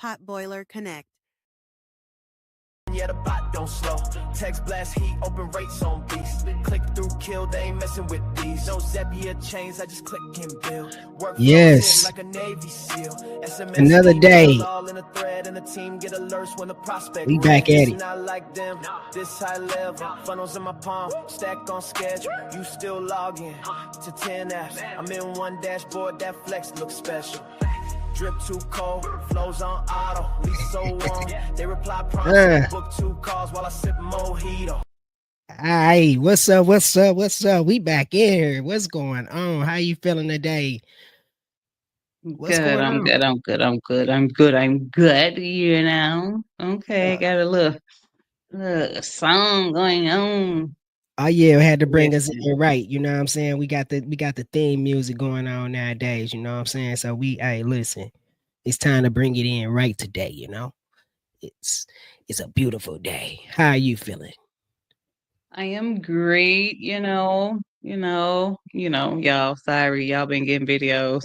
Potboiler Connect. Yeah, the bot don't slow. Text blast heat, open rates on beats. Click through kill, they ain't messing with these. No Zapier chains, I just click and build. Workflow Yes. like a Navy SEAL. SMS Another emails day. all in a thread, and the team get alerts when the prospect We back at it. Not like them, this high level. Funnels in my palm, stack on schedule. You still log in to 10 apps. I'm in one dashboard, that flex looks special. Drip too cold, flows on auto, lease so warm. They reply prompts, book 2 calls while I sip mojito. Hey, what's up? What's up? What's up? We back in here. What's going on? How you feeling today? What's Good. going I'm on? good. I'm good. I'm good. I'm good. I'm good. You know. Okay. Got a little song going on. Oh yeah, we had to bring us Listen. in right. You know what I'm saying? We got the theme music going on nowadays. You know what I'm saying? So hey, listen, it's time to bring it in right today. You know, it's a beautiful day. How are you feeling? I am great. Y'all. Sorry, y'all been getting videos.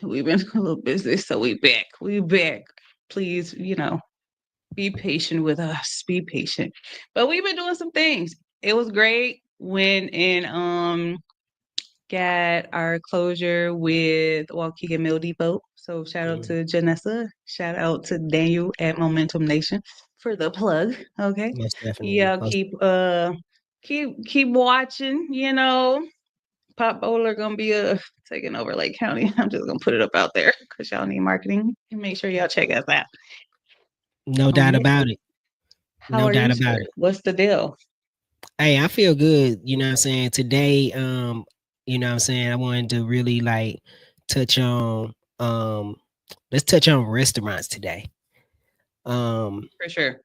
We've been a little busy, so we back. We back. Please, be patient with us. Be patient. But we've been doing some things. It was great when got our closure with Waukegan Mill Depot. So shout out to Janessa. Shout out to Daniel at Momentum Nation for the plug. Okay. Most definitely. Yeah, keep watching, Pop Bowler gonna be taking over Lake County. I'm just gonna put it up out there because y'all need marketing and make sure y'all check us out. No doubt about it. How No are doubt you, about sir? it. What's the deal? Hey, I feel good. You know what I'm saying? Today, you know what I'm saying? I wanted to really like touch on let's touch on restaurants today. For sure.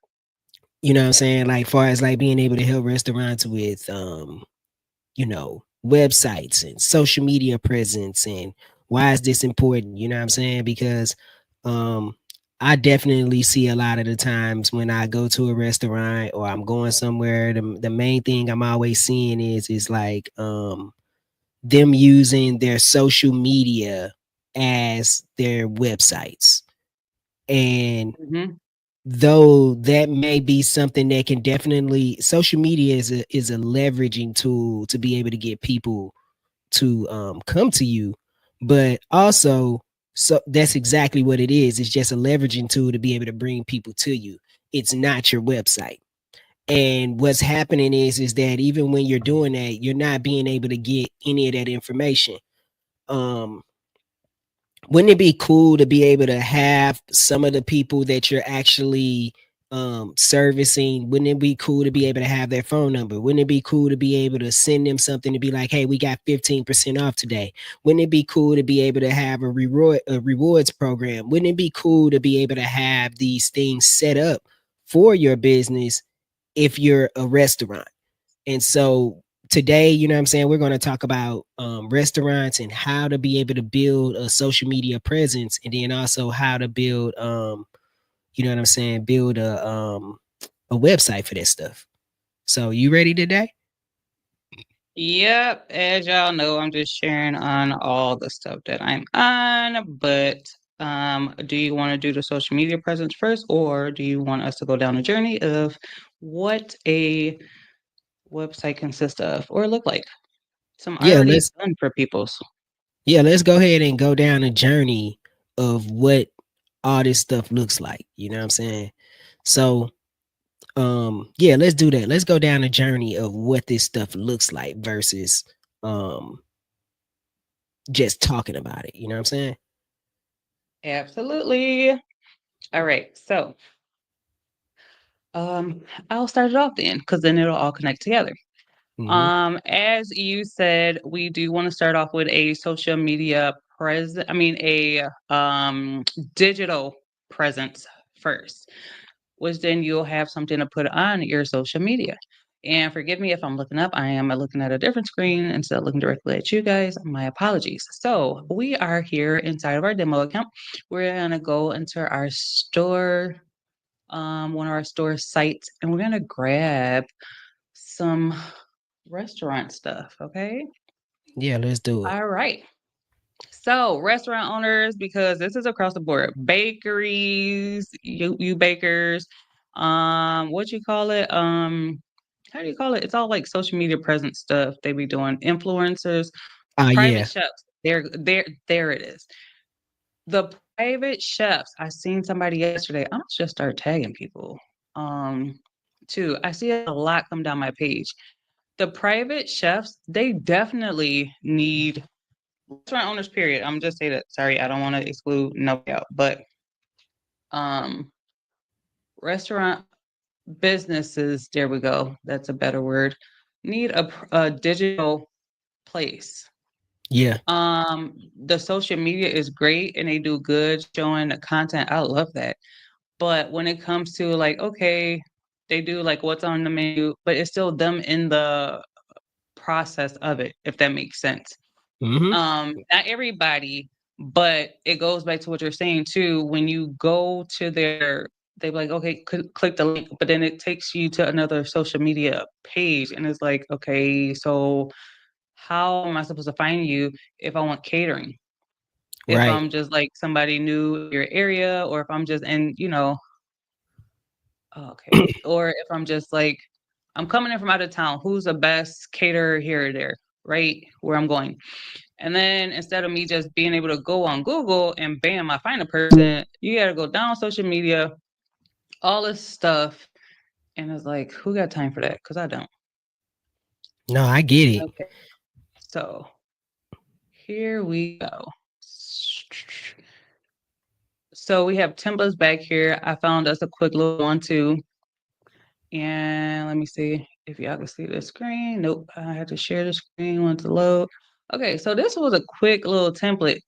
You know what I'm saying? Like far as like being able to help restaurants with you know, websites and social media presence and why is this important? You know what I'm saying? Because um I definitely see a lot of the times when I go to a restaurant or I'm going somewhere, the main thing I'm always seeing is like them using their social media as their websites. And Mm-hmm. though that may be something that can definitely social media is a leveraging tool to be able to get people to come to you, but also so that's exactly what it is. It's just a leveraging tool to be able to bring people to you. It's not your website. And what's happening is that even when you're doing that, you're not being able to get any of that information. um wouldn't it be cool to be able to have some of the people that you're actually servicing? Wouldn't it be cool to be able to have their phone number? Wouldn't it be cool to be able to send them something to be like, hey, we got 15% off today? Wouldn't it be cool to be able to have a rewards program? Wouldn't it be cool to be able to have these things set up for your business if you're a restaurant? And so today, you know what I'm saying, we're going to talk about restaurants and how to be able to build a social media presence, and then also how to build, you know what I'm saying, build a website for that stuff. So you ready today? Yep, as y'all know, I'm just sharing on all the stuff that I'm on. But do you want to do the social media presence first, or do you want us to go down the journey of what a website consists of or look like? Some Yeah, already done for people's. let's go ahead and go down a journey of what all this stuff looks like. You know what I'm saying? So yeah, let's do that. Let's go down a journey of what this stuff looks like versus um just talking about it. You know what I'm saying? Absolutely. All right, so I'll start it off then, because then it'll all connect together. Mhm. As you said, we do want to start off with a social media present. I mean, a digital presence first, which then you'll have something to put on your social media. And forgive me if I'm looking up. I am looking at a different screen instead of looking directly at you guys. My apologies. So we are here inside of our demo account. We're gonna go into our store, one of our store sites, and we're gonna grab some restaurant stuff. Okay. Yeah, let's do it. All right. So restaurant owners, because this is across the board, bakeries, you bakers, what you call it? How do you call it? It's all like social media presence stuff they be doing. Influencers, private Yeah. chefs. There it is. The private chefs. I seen somebody yesterday. I'm gonna just start tagging people. Um, too. I see a lot come down my page. The private chefs, they definitely need restaurant owners, period. I'm just say that. Sorry, I don't want to exclude nobody out, but um, restaurant businesses. There we go. That's a better word. Need a digital place. Yeah. The social media is great and they do good showing the content. I love that. But when it comes to like, okay, they do like what's on the menu, but it's still them in the process of it, if that makes sense. Mm-hmm. Not everybody, but it goes back to what you're saying too. When you go to their, they be like, okay, click the link, but then it takes you to another social media page, and it's like, okay, so how am I supposed to find you if I want catering? If Right. I'm just like somebody new in your area, or if I'm just in, okay, or if I'm just like, I'm coming in from out of town, who's the best caterer here or there, right? Where I'm going. And then instead of me just being able to go on Google and bam, I find a person, you got to go down social media, all this stuff. And it's like, who got time for that? Because I don't. No, I get it. Okay. So here we go. So we have Timba's back here. I found us a quick little one too. And let me see if y'all can see the screen. Nope, I had to share the screen, want to load. Okay, so this was a quick little template,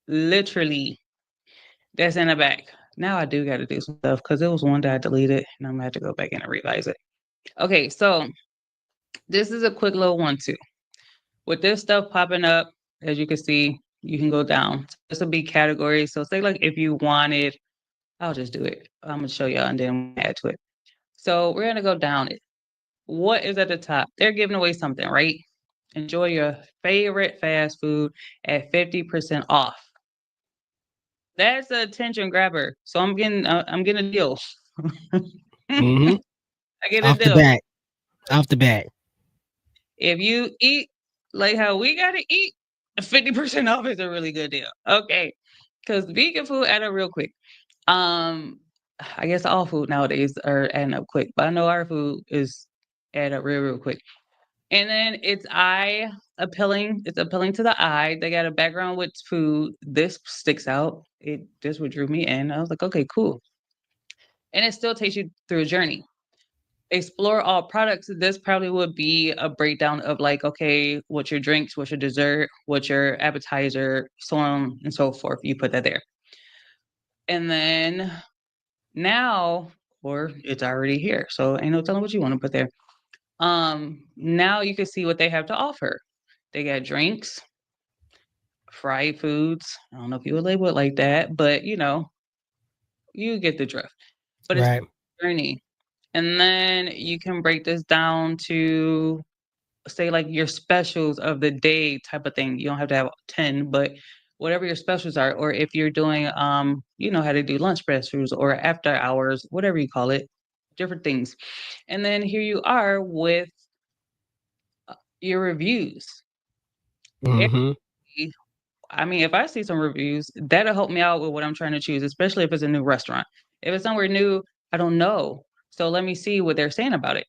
literally, that's in the back. Now I do got to do some stuff because it was one that I deleted and I'm gonna have to go back in and revise it. Okay, so this is a quick little one too. With this stuff popping up, as you can see, you can go down. This will be categories. So say like if you wanted, I'll just do it. I'm gonna show y'all and then add to it. So we're gonna go down it. What is at the top? They're giving away something, right? Enjoy your favorite fast food at 50% off. That's a attention grabber. So I'm getting a deal. Mm-hmm. I get a Off the deal. bat. Off the bat. If you eat like how we gotta eat, 50% off is a really good deal. Okay. Because vegan food add up real quick. Um, I guess all food nowadays are adding up quick, but I know our food is add up real quick. And then it's eye appealing. It's appealing to the eye. They got a background with food. This sticks out. This what drew me in. I was like, okay, cool. And it still takes you through a journey. Explore all products. This probably would be a breakdown of like, okay, what's your drinks, what's your dessert, what's your appetizer, so on and so forth. You put that there. And then now, or it's already here. So ain't no telling what you want to put there. Now you can see what they have to offer. They got drinks, fried foods. I don't know if you would label it like that, but you get the drift. But it's Right. a journey. And then you can break this down to say like your specials of the day type of thing. You don't have to have 10, but whatever your specials are, or if you're doing you know how to do lunch specials or after hours, whatever you call it, different things. And then here you are with your reviews. Mm-hmm. I mean, if I see some reviews, that'll help me out with what I'm trying to choose, especially if it's a new restaurant. If it's somewhere new, I don't know. So let me see what they're saying about it.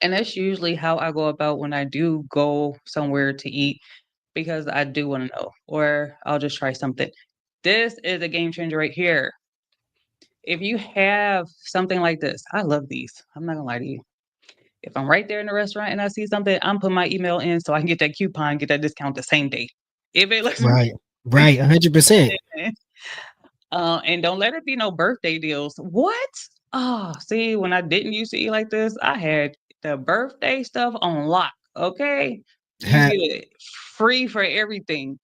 And that's usually how I go about when I do go somewhere to eat because I do want to know, or I'll just try something. This is a game changer right here. If you have something like this, I love these. I'm not gonna lie to you. If I'm right there in the restaurant and I see something, I'm putting my email in so I can get that coupon, get that discount the same day. If it looks Right. Right. 100%. and don't let it be no birthday deals. What? Oh, see, when I didn't used to eat like this, I had the birthday stuff on lock. Okay. You Ha- get it free for everything.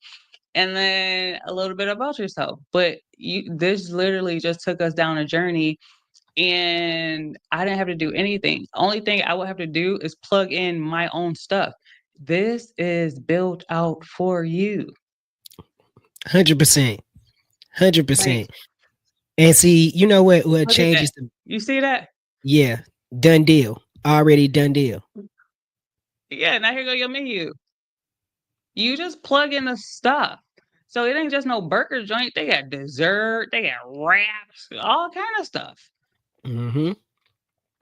And then a little bit about yourself. But this literally just took us down a journey and I didn't have to do anything. Only thing I would have to do is plug in my own stuff. This is built out for you. 100%. Like, 100%. And see, you know what look at that. changes the You see that? yeah, done deal. Already done deal. Yeah, now here go your menu. You just plug in the stuff. So it ain't just no burger joint. They got dessert, they got wraps, all kind of stuff. Mm-hmm.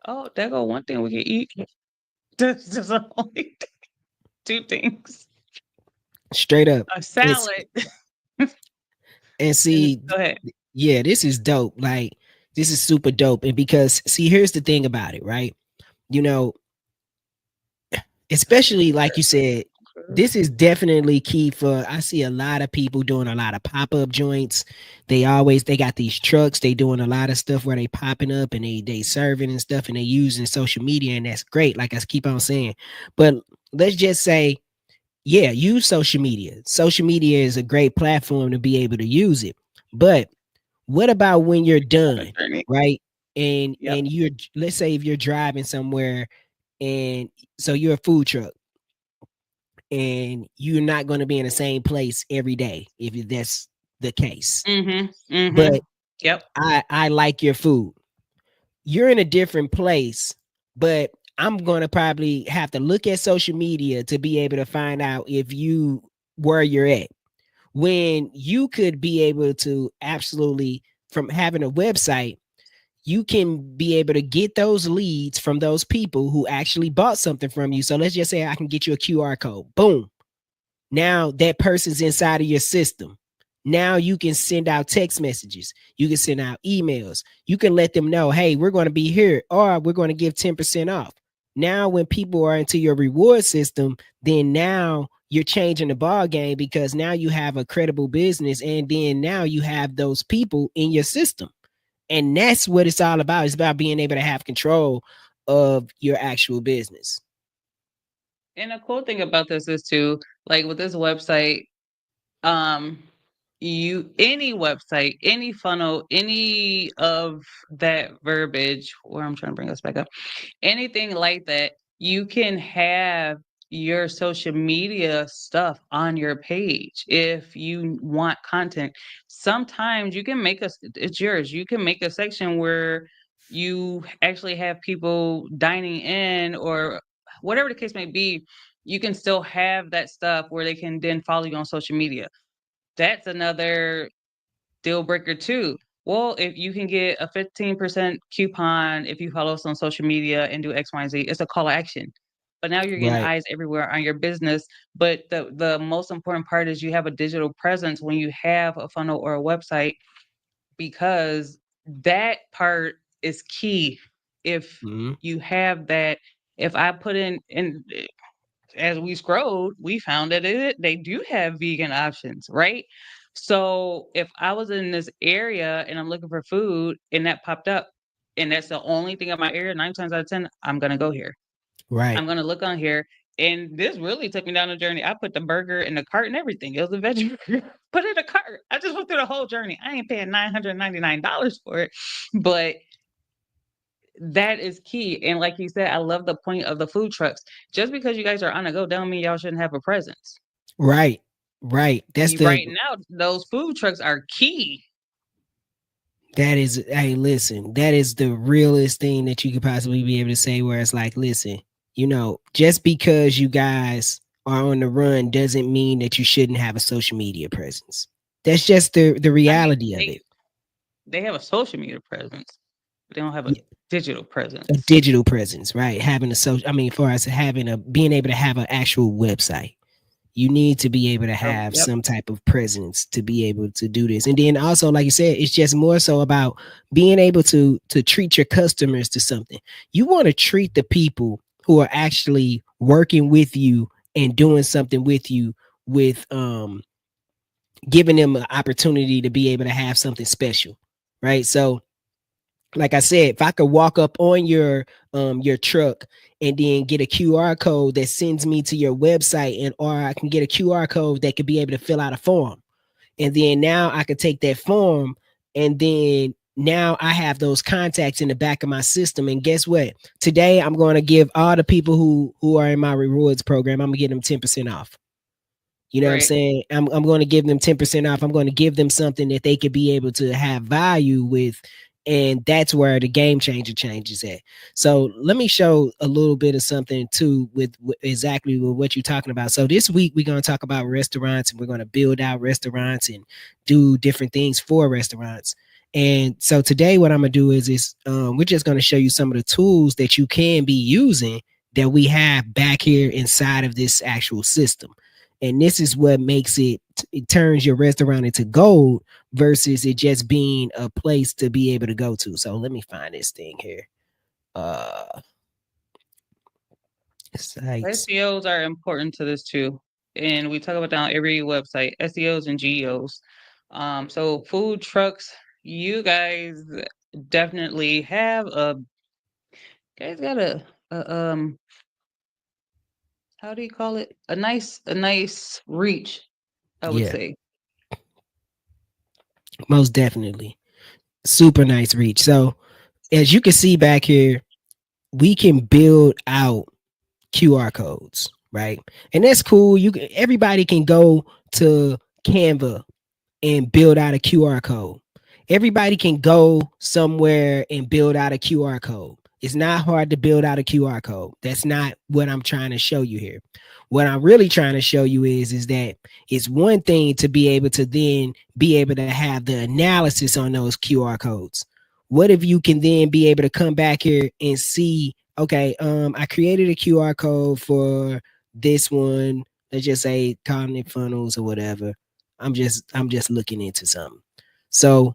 Oh, there go one thing we can eat. This is only two things. Straight up. A And, salad. and see, Go ahead. yeah, this is dope. Like, this is super dope. And because see, here's the thing about it, right? You know, especially like you said, this is definitely key for I see a lot of people doing a lot of pop-up joints. They got these trucks, they doing a lot of stuff where they popping up and they serving and stuff and they using social media, and that's great, like I keep on saying. But let's just say, yeah, use social media. Social media is a great platform to be able to use it. But what about when you're done, right? And Yep. you're, let's say if you're driving somewhere, and so you're a food truck and you're not going to be in the same place every day if that's the case. But Yep. I like your food. You're in a different place, but I'm going to probably have to look at social media to be able to find out if you where you're at. When you could be able to absolutely, from having a website, you can be able to get those leads from those people who actually bought something from you. So let's just say I can get you a QR code. Boom. Now that person's inside of your system. Now you can send out text messages. You can send out emails. You can let them know, hey, we're going to be here, or we're going to give 10% off. Now, when people are into your reward system, then now you're changing the ball game, because now you have a credible business, and then now you have those people in your system. And that's what it's all about. It's about being able to have control of your actual business. And the cool thing about this is too, like with this website, any website, any funnel, any of that verbiage, where I'm trying to bring us back up, anything like that, you can have your social media stuff on your page if you want content. Sometimes you can it's yours. You can make a section where you actually have people dining in or whatever the case may be. You can still have that stuff where they can then follow you on social media. That's another deal breaker too. Well, if you can get a 15% coupon if you follow us on social media and do X, Y, and Z, it's a call to action. But now you're getting Right. eyes everywhere on your business. But the most important part is you have a digital presence when you have a funnel or a website, because that part is key. If Mhm. you have that, if I put in as we scrolled, we found that they do have vegan options, right? So if I was in this area and I'm looking for food and that popped up, and that's the only thing in my area, 9 times out of 10, I'm gonna go here. Right. I'm gonna look on here. And this really took me down the journey. I put the burger in the cart and everything. It was a veggie burger. Put it in the cart. I just went through the whole journey. I ain't paying $999 for it. But that is key. And like you said, I love the point of the food trucks. Just because you guys are on a go don't mean y'all shouldn't have a presence. Right. Right. That's the Right now, those food trucks are key. that is, hey, listen, that is the realest thing that you could possibly be able to say, where it's like, listen, just because you guys are on the run doesn't mean that you shouldn't have a social media presence. That's just the reality of it. They have a social media presence, but they don't have a digital presence. A digital presence, right? Having a social, far as being able to have an actual website, you need to be able to have some type of presence to be able to do this. And then also, like you said, it's just more so about being able to treat your customers to something. You want to treat the people who are actually working with you and doing something with you, with giving them an opportunity to be able to have something special, right? So like I said, if I could walk up on your truck and then get a QR code that sends me to your website, or I can get a QR code that could be able to fill out a form. And then now I could take that form, and then now I have those contacts in the back of my system. And guess what? Today I'm going to give all the people who are in my rewards program, I'm gonna get them 10% off. You know what I'm Right. saying? I'm going to give them 10% off. I'm going to give them something that they could be able to have value with. And that's where the game changer changes at. So let me show a little bit of something too with exactly with what you're talking about. So this week we're going to talk about restaurants, and we're going to build out restaurants and do different things for restaurants. And so today what I'm gonna do is we're just going to show you some of the tools that you can be using that we have back here inside of this actual system. And this is what makes it turns your restaurant into gold versus it just being a place to be able to go to. So let me find this thing here. Sites. SEOs are important to this too. And we talk about that on every website, SEOs and GEOs. So food trucks, you guys definitely have guys got a how do you call it? A nice reach, I would Yeah, say. most definitely. Super nice reach. So as you can see back here, we can build out QR codes, right? And that's cool. Everybody can go to Canva and build out a QR code. Everybody can go somewhere and build out a QR code. It's not hard to build out a QR code. That's not what I'm trying to show you here. What I'm really trying to show you is that it's one thing to be able to then be able to have the analysis on those QR codes. What if you can then be able to come back here and see, okay, I created a QR code for this one. Let's just say Cognitive Funnels or whatever. I'm just looking into something. So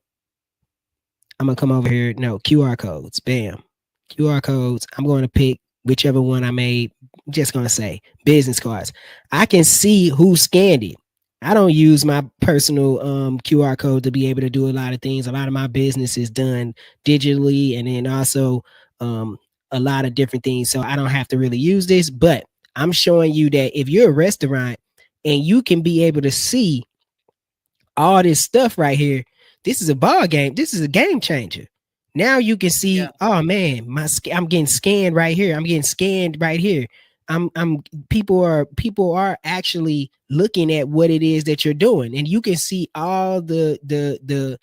I'm gonna come over here. No, QR codes. Bam. QR codes. I'm going to pick whichever one I made. I'm just gonna say business cards. I can see who scanned it. I don't use my personal QR code to be able to do a lot of things. A lot of my business is done digitally, and then also a lot of different things. So I don't have to really use this. But I'm showing you that if you're a restaurant and you can be able to see all this stuff right here, this is a ball game. This is a game changer. Now you can see, Yeah. oh man, I'm getting scanned right here. I'm getting scanned right here. I'm people are actually looking at what it is that you're doing, and you can see all the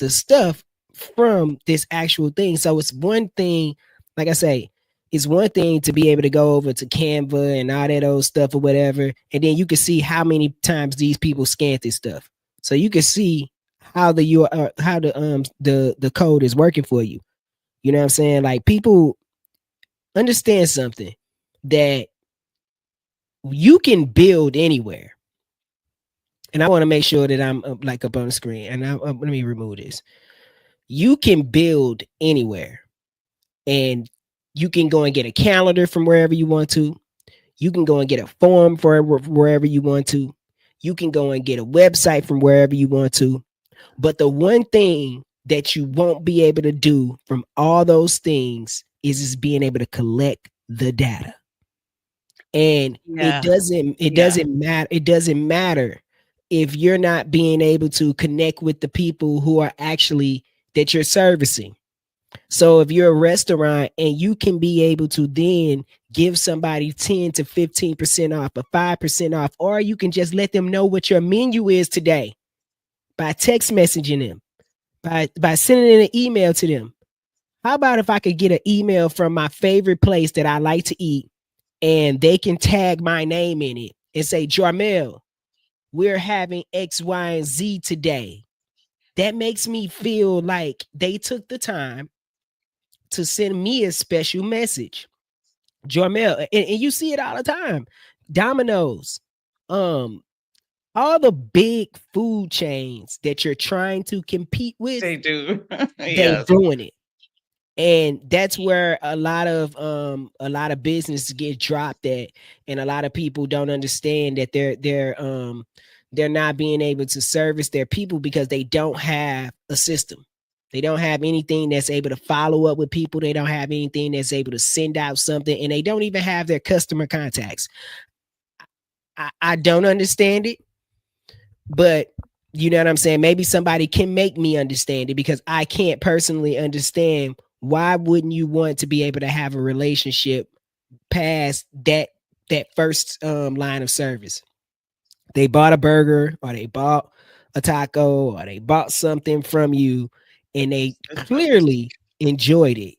stuff from this actual thing. So it's one thing, like I say, it's one thing to be able to go over to Canva and all that old stuff or whatever, and then you can see how many times these people scanned this stuff. So you can see how the code is working for you. You know what I'm saying? Like, people understand something, that you can build anywhere. And I want to make sure that I'm like up on the screen. And let me remove this. You can build anywhere, and you can go and get a calendar from wherever you want to. You can go and get a form for wherever you want to. You can go and get a website from wherever you want to. But the one thing that you won't be able to do from all those things is being able to collect the data. And it Yeah. doesn't it Yeah. doesn't matter. It doesn't matter if you're not being able to connect with the people who are actually that you're servicing. So if you're a restaurant and you can be able to then give somebody 10 to 15% off, or 5% off, or you can just let them know what your menu is today by text messaging them, by sending an email to them. How about if I could get an email from my favorite place that I like to eat, and they can tag my name in it and say, Jarmel, we're having X, Y, and Z today. That makes me feel like they took the time to send me a special message. Jarmel, and you see it all the time. Domino's, um, all the big food chains that you're trying to compete with, They do. they Yes. doing it. And that's where a lot of business get dropped at, and a lot of people don't understand that they're not being able to service their people because they don't have a system. They don't have anything that's able to follow up with people. They don't have anything that's able to send out something, and they don't even have their customer contacts. I don't understand it, but you know what I'm saying? Maybe somebody can make me understand it, because I can't personally understand why wouldn't you want to be able to have a relationship past that first line of service. They bought a burger or they bought a taco or they bought something from you and they clearly enjoyed it.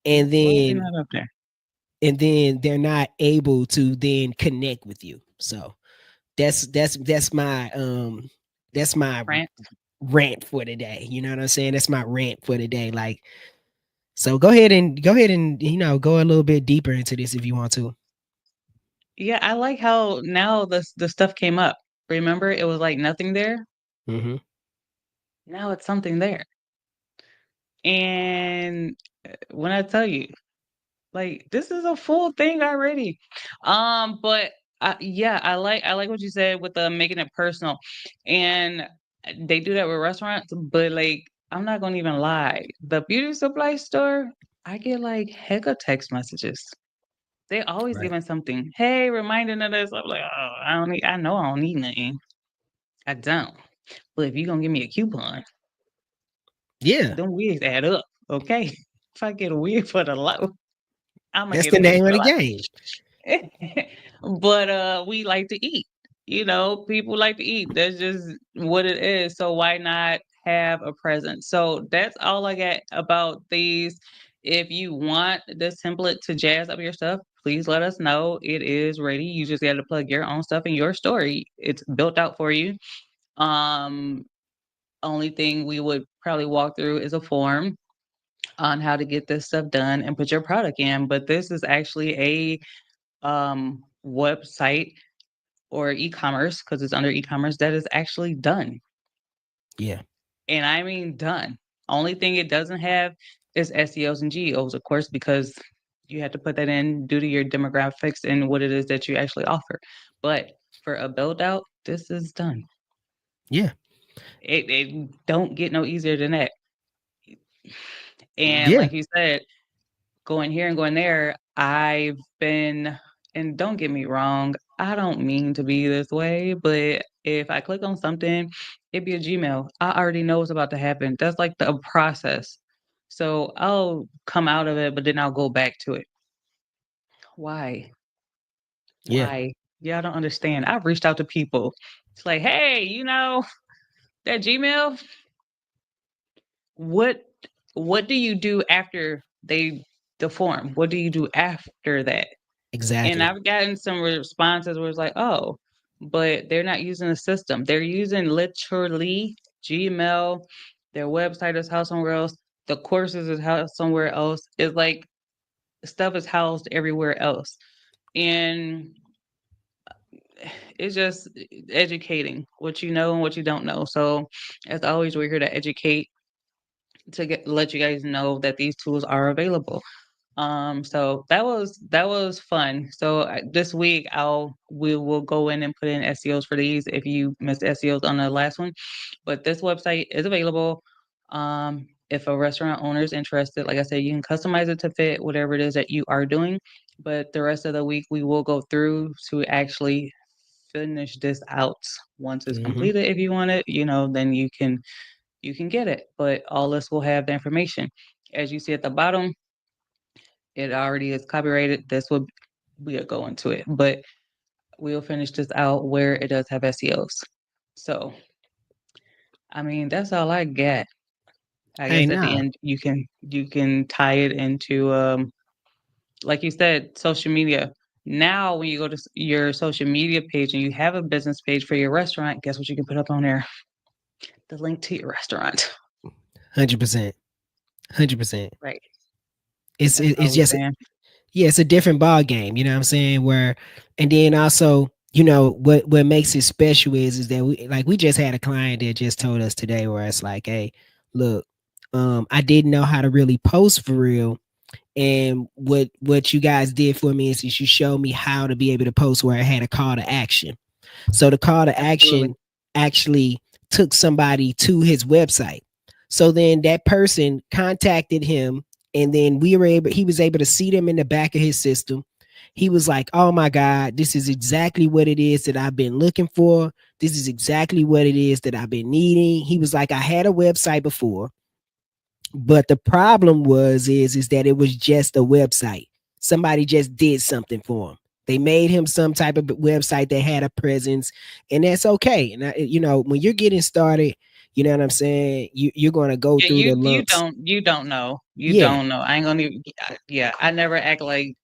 And Why is he then not up there? they're not able to then connect with you. So that's my Rant. rant for today. You know what I'm saying? That's my rant for today. Like, so go ahead and go a little bit deeper into this if you want to. Yeah, I like how now the stuff came up. Remember, it was like nothing there. Mm-hmm. Now it's something there. And when I tell you, like this is a full thing already. But yeah, I like what you said with the making it personal, and they do that with restaurants. But like, I'm not gonna even lie, the beauty supply store, I get like heck of text messages. They always Right. giving something. Hey, reminding of this. I'm like, oh, I don't need. I know I don't need nothing. I don't. But if you gonna give me a coupon, Yeah. them wigs add up. Okay. If I get a wig for the low, I'm gonna That's get the a wig name for of the the game. But we like to eat. People like to eat. That's just what it is. So why not have a present? So that's all I got about these. If you want this template to jazz up your stuff, please let us know. It is ready. You just got to plug your own stuff in your story. It's built out for you. Um, Only thing we would probably walk through is a form on how to get this stuff done and put your product in. But this is actually a website or e-commerce, because it's under e-commerce, that is actually done. Yeah. And I mean done. Only thing it doesn't have is SEOs and GEOs, of course, because you have to put that in due to your demographics and what it is that you actually offer. But for a build out, this is done. Yeah. It don't get no easier than that. And Yeah. like you said, going here and going there, I've been, and don't get me wrong, I don't mean to be this way, but if I click on something, it'd be a Gmail. I already know what's about to happen. That's like the process. So I'll come out of it, but then I'll go back to it. Why? Yeah. Why? Yeah, I don't understand. I've reached out to people. It's like, hey, that Gmail, what what do you do after the form? What do you do after that? And Exactly. I've gotten some responses where it's like, oh, but they're not using the system. They're using literally Gmail. Their website is housed somewhere else. The courses is housed somewhere else. It's like stuff is housed everywhere else. And it's just educating what you know and what you don't know. So as always, we're here to educate to let you guys know that these tools are available. So that was fun. So this week we will go in and put in SEOs for these if you missed SEOs on the last one. But this website is available. If a restaurant owner is interested, like I said, you can customize it to fit whatever it is that you are doing. But the rest of the week we will go through to actually finish this out. Once it's Mm-hmm. completed, if you want it, then you can get it. But all this will have the information. As you see at the bottom, it already is copyrighted. This will we'll go into it, but we'll finish this out where it does have SEOs. So, I mean, that's all I got. I Hey, guess at the nah. end you can tie it into like you said, social media. Now, when you go to your social media page and you have a business page for your restaurant, guess what you can put up on there? The link to your restaurant. 100%. 100%. Right. That's It's all we're just saying. yeah, it's a different ball game. You know what I'm saying? Where and then also, what makes it special is that we just had a client that just told us today where it's like, hey, look, I didn't know how to really post for real. And what you guys did for me is you showed me how to be able to post where I had a call to action. So the call to Absolutely. action actually took somebody to his website. So then that person contacted him, and then he was able to see them in the back of his system. He was like, oh my God, this is exactly what it is that I've been looking for. This is exactly what it is that I've been needing. He was like, I had a website before, but the problem is that it was just a website. Somebody just did something for him. They made him some type of website that had a presence, and that's okay. And when you're getting started, you know what I'm saying, you're going to go Yeah, through the you lumps. don't know. You Yeah. don't know. I ain't gonna even, yeah, I never act like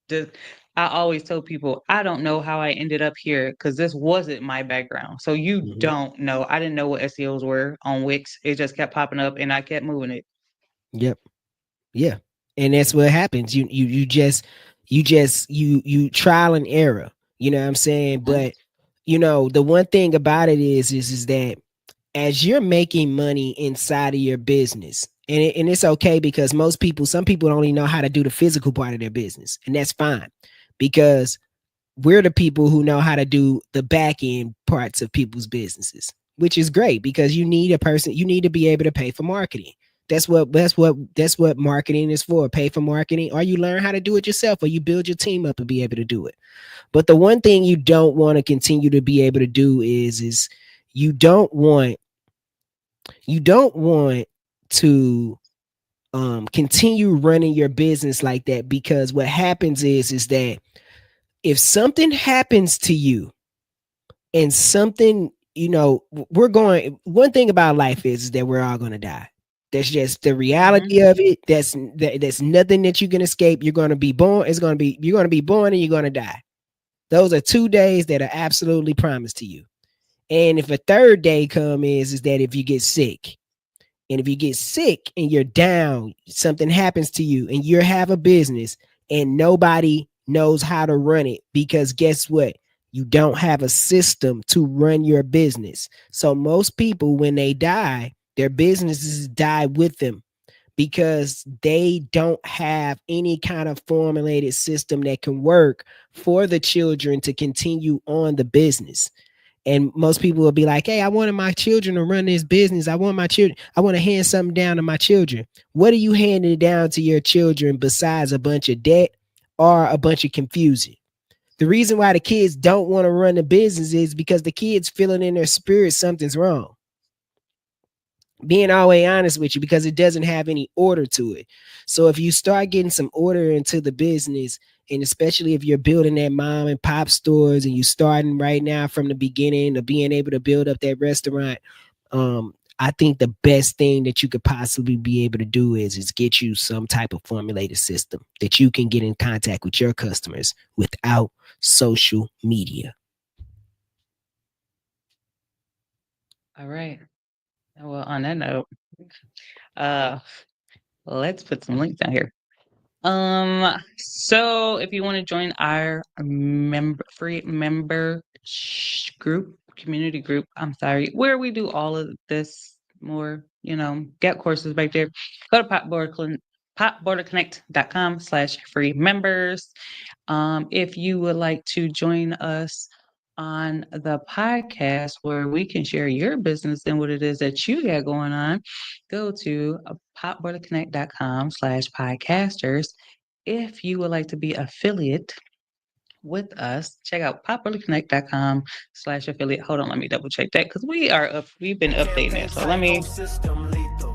this. I always tell people I don't know how I ended up here because this wasn't my background. So you Mhm. don't know. I didn't know what SEOs were on Wix. It just kept popping up and I kept moving it. Yep. Yeah. And that's what happens. You trial and error. You know what I'm saying? Mhm. But the one thing about it is that as you're making money inside of your business, and it's okay because some people don't even know how to do the physical part of their business, and that's fine because we're the people who know how to do the back end parts of people's businesses, which is great because you need to be able to pay for marketing. That's what marketing is for. Pay for marketing, or you learn how to do it yourself, or you build your team up and be able to do it. But the one thing you don't want to continue to be able to do is you don't want to continue running your business like that, because what happens is that if something happens to you and something, one thing about life is that we're all going to die. That's just the Mhm. reality of it. That's nothing that you can escape. You're going to be born. You're going to be born and you're going to die. Those are 2 days that are absolutely promised to you. And if a third day is that if you get sick, and if you get sick and you're down, something happens to you and you have a business and nobody knows how to run it, because guess what? You don't have a system to run your business. So most people, when they die, their businesses die with them because they don't have any kind of formulated system that can work for the children to continue on the business. And most people will be like, hey, I wanted my children to run this business. I want to hand something down to my children. What are you handing down to your children besides a bunch of debt or a bunch of confusion? The reason why the kids don't want to run the business is because the kids feeling in their spirit something's wrong. Being all the way honest with you, because it doesn't have any order to it. So if you start getting some order into the business, and especially if you're building that mom and pop stores and you starting right now from the beginning of being able to build up that restaurant, I think the best thing that you could possibly be able to do is get you some type of formulated system that you can get in contact with your customers without social media. All right. Well, on that note, uh, let's put some links down here. So if you want to join our free member group, community group, I'm sorry, where we do all of this more, get courses right there. Go to popborderconnect.com/free members. If you would like to join us on the podcast where we can share your business and what it is that you got going on, go to popborderconnect.com/podcasters. If you would like to be affiliate with us, check out popborderconnect.com/affiliate. Hold on, let me double check that because we've been updating it. So let me.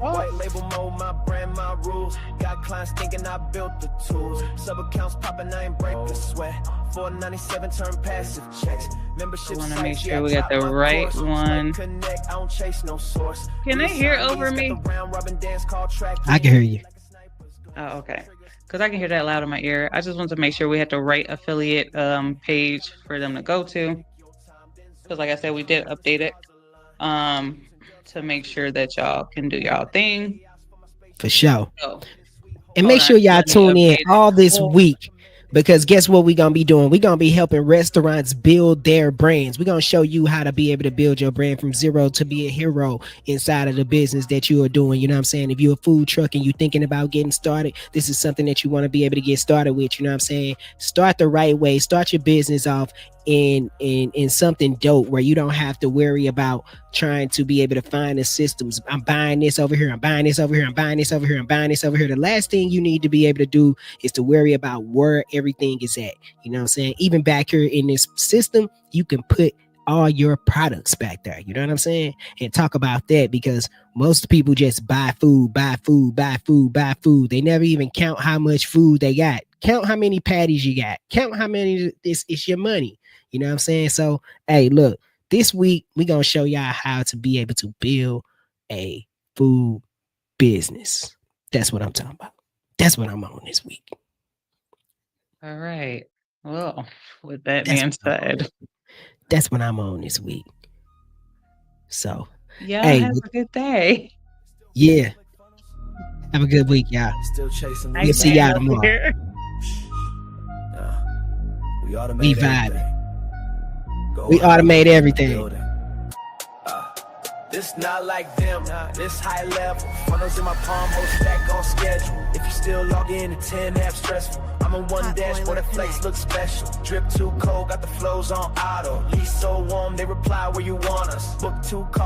White label mode, my brand, my rules. Got clients thinking I built the tools. Sub accounts popping, I ain't break a sweat. 497 turn passive checks. Membership. I want to make sure we got the right one. Connect, I don't chase no source. Can they hear over me? I can hear you. Oh, okay. Because I can hear that loud in my ear. I just want to make sure we had the right affiliate page for them to go to. Because like I said, we did update it to make sure that y'all can do y'all thing. For sure. So, and make sure y'all tune in all this Oh. week, because guess what we're going to be doing? We're going to be helping restaurants build their brands. We're going to show you how to be able to build your brand from zero to be a hero inside of the business that you are doing. You know what I'm saying? If you're a food truck and you're thinking about getting started, this is something that you want to be able to get started with. You know what I'm saying? Start the right way. Start your business off in something dope where you don't have to worry about trying to be able to find the systems. I'm buying this over here. I'm buying this over here. I'm buying this over here. I'm buying this over here. The last thing you need to be able to do is to worry about where everything is at. You know what I'm saying? Even back here in this system, you can put all your products back there. You know what I'm saying? And talk about that, because most people just buy food. They never even count how much food they got. Count how many patties you got. Count how many it's your money. You know what I'm saying? So, hey, look, this week we're gonna show y'all how to be able to build a food business. That's what I'm talking about. That's what I'm on this week. All right. Well, with that That's being what I'm on. said, That's what I'm on this week. So, y'all hey, have a good day. yeah, have a good week, y'all. Still chasing We'll see y'all tomorrow. We We automate vibing. everything. Go We hard, automate everything. building. This not like them, this high level. Funnels in my palm, whole stack on schedule. If you still log in at 10 apps stressful. I'm on one Hot dashboard, boiler that flex connect. looks special. Drip too cold, got the flows on auto. Lease so warm, they reply where you want us. Book 2 calls.